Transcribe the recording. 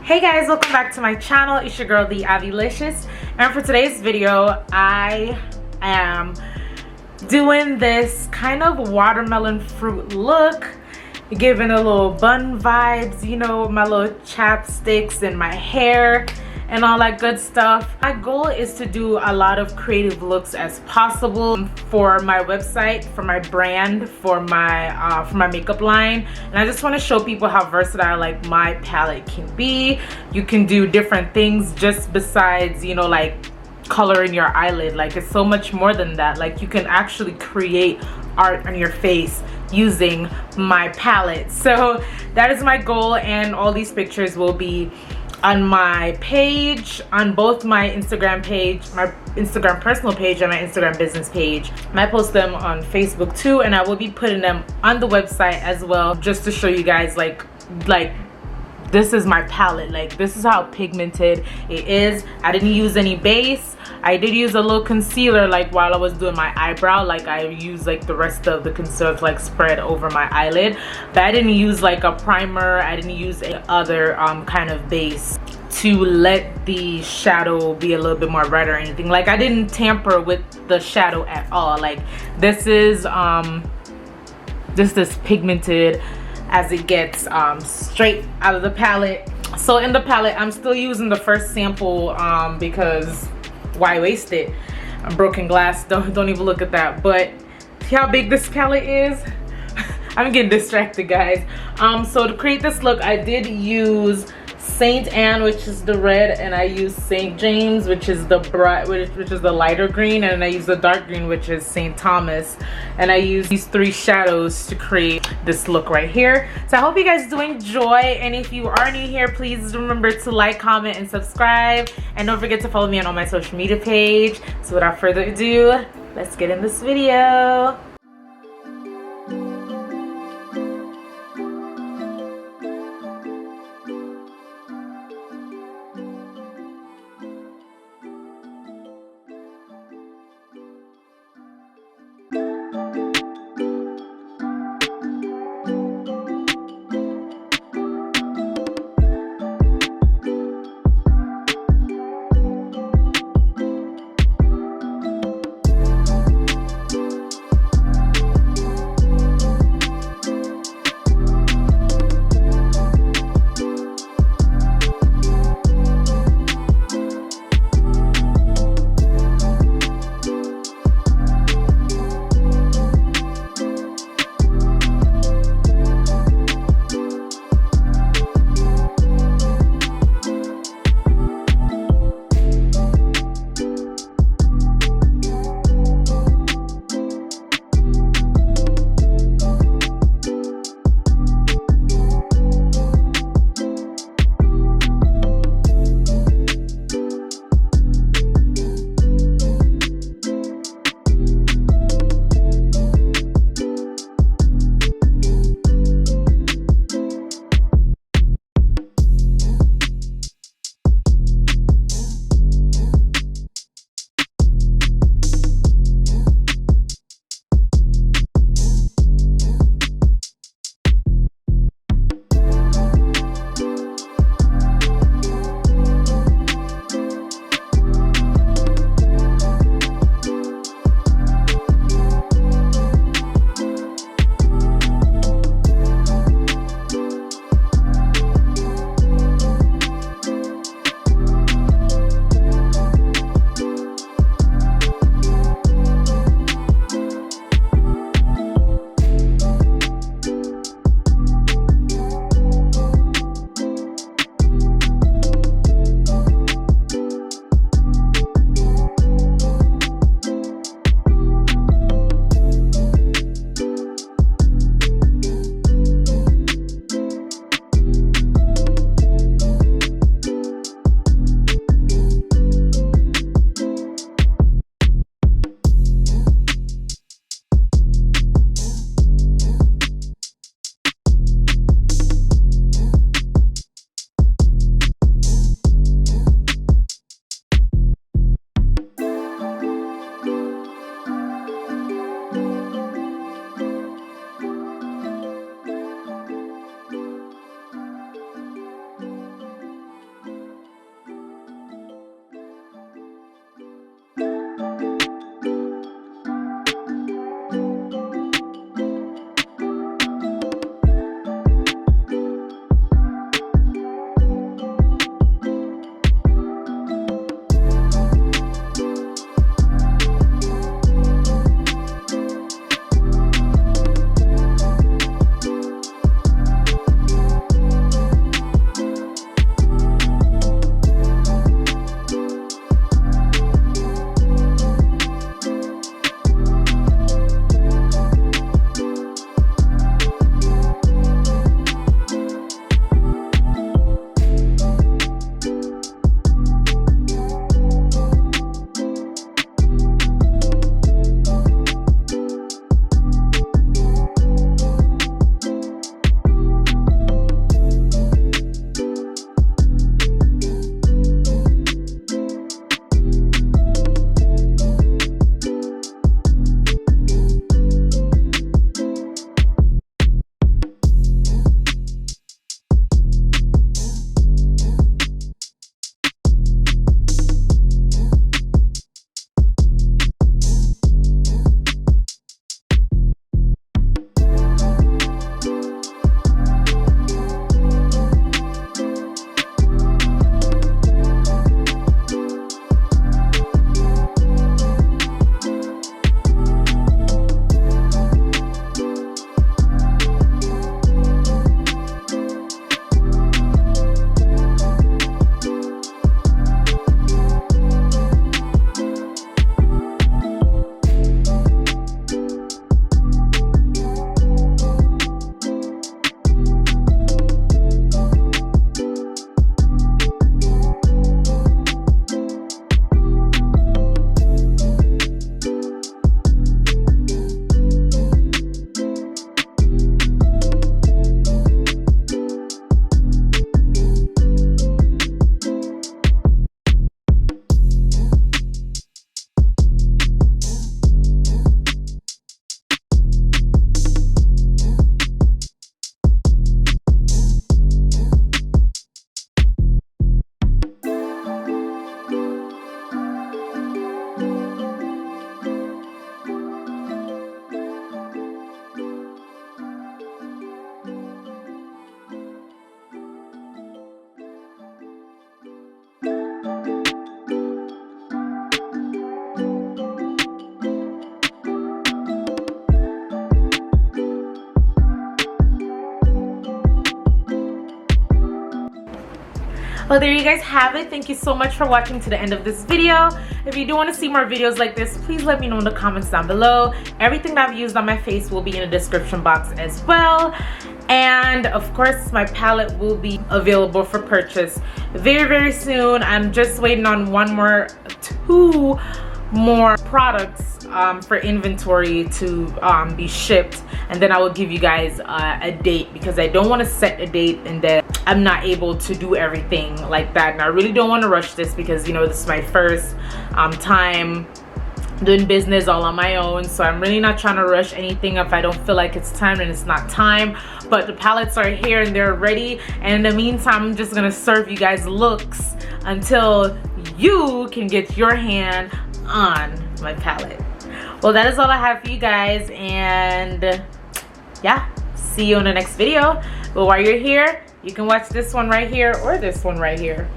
Hey guys, welcome back to my channel. It's your girl, the Abby-licious, and for today's video, I am doing this kind of watermelon fruit look, giving a little bun vibes, you know, my little chapsticks and my hair and all that good stuff. My goal is to do a lot of creative looks as possible for my website, for my brand, for my makeup line, and I just want to show people how versatile like my palette can be. You can do different things just besides, you know, like coloring your eyelid. Like, it's so much more than that. Like, you can actually create art on your face using my palette. So that is my goal, and all these pictures will be on my page, on both my Instagram page, my Instagram personal page, and my Instagram business page. I might post them on Facebook too, and I will be putting them on the website as well, just to show you guys like this is my palette. Like, this is how pigmented it is. I didn't use any base. I did use a little concealer like while I was doing my eyebrow. Like, I used like the rest of the concealer to like spread over my eyelid, but I didn't use like a primer. I didn't use any other kind of base to let the shadow be a little bit more red or anything. Like, I didn't tamper with the shadow at all. Like, this is pigmented as it gets, straight out of the palette. So in the palette, I'm still using the first sample because why waste it? Broken glass, don't even look at that. But see how big this palette is? I'm getting distracted, guys. So to create this look, I did use Saint Anne, which is the red, and I used Saint James, which is the bright, which is the lighter green, and I used the dark green, which is Saint Thomas, and I used these three shadows to create this look right here. So I hope you guys do enjoy, and if you are new here, please remember to like, comment, and subscribe, and don't forget to follow me on all my social media page. So without further ado, let's get in this video. Well, there you guys have it. Thank you so much for watching to the end of this video. If you do want to see more videos like this, please let me know in the comments down below. Everything that I've used on my face will be in the description box as well. And of course, my palette will be available for purchase very soon. I'm just waiting on two more products for inventory to be shipped, and then I will give you guys a date, because I don't want to set a date and then I'm not able to do everything like that. And I really don't want to rush this, because you know, this is my first time doing business all on my own, so I'm really not trying to rush anything. If I don't feel like it's time, then it's not time. But the palettes are here and they're ready, and in the meantime, I'm just gonna serve you guys looks until you can get your hand on my palette. Well, that is all I have for you guys, and yeah, see you in the next video. But while you're here, you can watch this one right here or this one right here.